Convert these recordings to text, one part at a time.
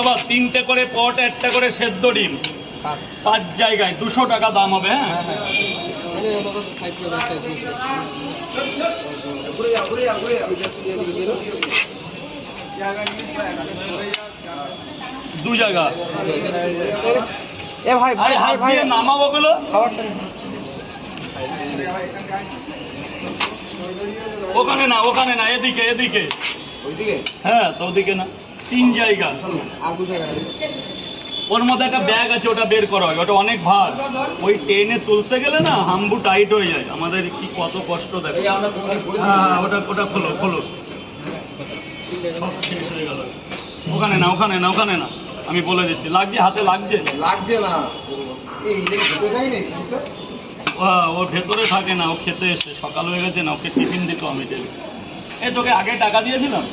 বাবা 3টে করে পট, 1টা করে সেদ্ধ ডিম, 5 জায়গায় 200 টাকা দাম হবে। হ্যাঁ, দু জায়গা। এ ভাই ভাই হাত ভাই দিয়ে নামাবো গুলো। ওখানে না, ওখানে না, এদিকে এদিকে। হ্যাঁ, তো ওদিকে না, 3 জায়গা। ওর মধ্যে একটা ব্যাগ আছে, ওটা বের করা হয়, ওটা অনেক ভার। ওই টেনে তুলতে গেলে না হাম্বু টাইট হয়ে যায়। আমাদের কি কত কষ্ট দেখো। হ্যাঁ, ওটা ওটা খোলো খোলো। সব শেষ হয়ে গেল। ওখানে না, ওখানে না, ওখানে না, আমি বলে দিচ্ছি। লাগছে হাতে, লাগছে লাগছে না। ওর ভেতরে থাকে না, ও খেতে এসে সকাল হয়ে গেছে না, ওকে টিফিন দিত আমি ডেলি। এই তোকে আগে টাকা দিয়েছিলাম।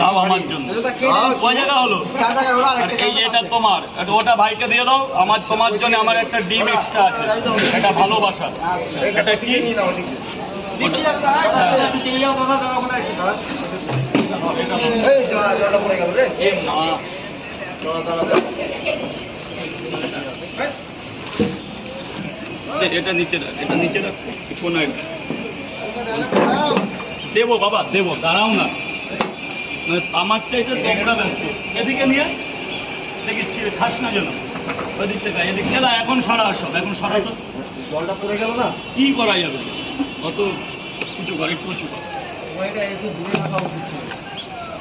তাও আমার জন্য কয় জায়গা হলো? আর এই যে এটা তোমার, ওটা ভাইকে দিয়ে দাও। আমার তোমার জন্য আমার একটা ডিম এক্সট্রা আছে, এটা ভালোবাসা। এটা কি? এটা নিচে রাখ, এটা নিচে রাখ। শোনো, দেবো বাবা, দেবো, দাঁড়াও না। আমার চাইতে তোমরা ব্যস্ত। এদিকে নিয়ে দেখি খাস না যেন। ওদিক থেকে এদিক খেলা। এখন সরা সব, এখন সরা তো। জলটা পড়ে গেল না, কি করা যাবে? অত কিছু করে, একটু কিছু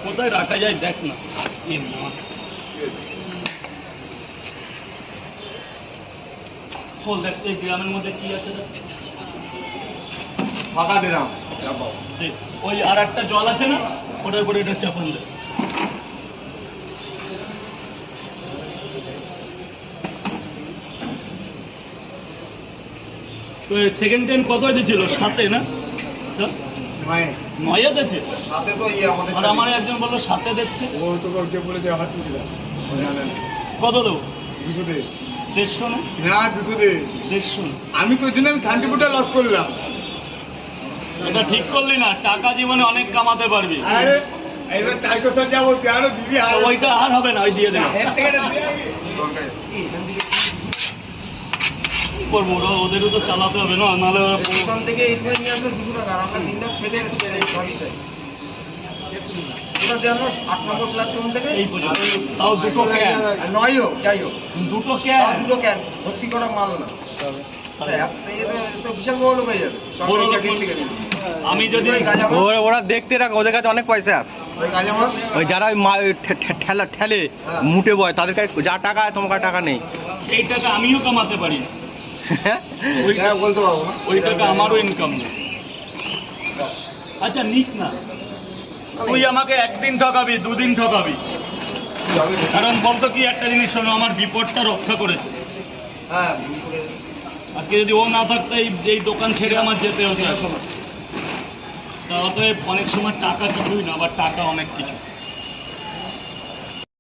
কোথায় রাখা যায় দেখ না। দেখ এই গ্রামের মধ্যে কি আছে ফাঁকা দিলাম। ওই আর একটা জল আছে না, ওটার উপরে এটা চাপান দেয়। তো সেকেন্ড টাইম কত দিয়েছিল? 7 না? 9 আছে। আর আমার একজন বললো 7 দিচ্ছে। কত দেবো? 150 না? 150 না। আমি তোর জন্য আমি শান্তিপুরটা লস করলাম। এটা ঠিক করলি না। টাকা জীবনে অনেক কামাতে পারবি। এবার টাইকো স্যার যাবো, আরো দিবি। ওইটা আর হবে না, ওই দিয়ে দেবে। কি করবো, ওদেরও তো চালাতে হবে না, নাহলে ওখান থেকে এই করে নিয়ে আসলে 200 টাকা। আর আমরা দিনটা ফেলে আট নম্বর প্ল্যাটফর্ম থেকে এই পর্যন্ত। তাও দুটো ক্যান, নয় হোক যাই হোক, দুটো ক্যান, দুটো ক্যান ভর্তি করা মাল না। বিশাল বড় লোক হয়ে যাবে। আমি যদি ওরা দেখতে রাখো, ওদের কাছে অনেক পয়সা আছে। ওই যারা ঠেলা ঠেলে মুটে বয়, তাদের কাছে যা টাকা হয় তোমার কাছে টাকা নেই। সেই টাকা আমিও কামাতে পারি না। বলতে পারবো না, ওই টাকা আমারও ইনকাম নেই। আচ্ছা নিক না, তুই আমাকে একদিন ঠকাবি, 2 দিন ঠকাবি। কারণ বলতো কি, একটা জিনিস শোনো, আমার বিপদটা রক্ষা করেছে। হ্যাঁ, আজকে যদি ও না থাকতো এই দোকান ছেড়ে আমার যেতে হতো। তা অতএব অনেক সময় টাকা কিছুই না, আবার টাকা অনেক কিছু।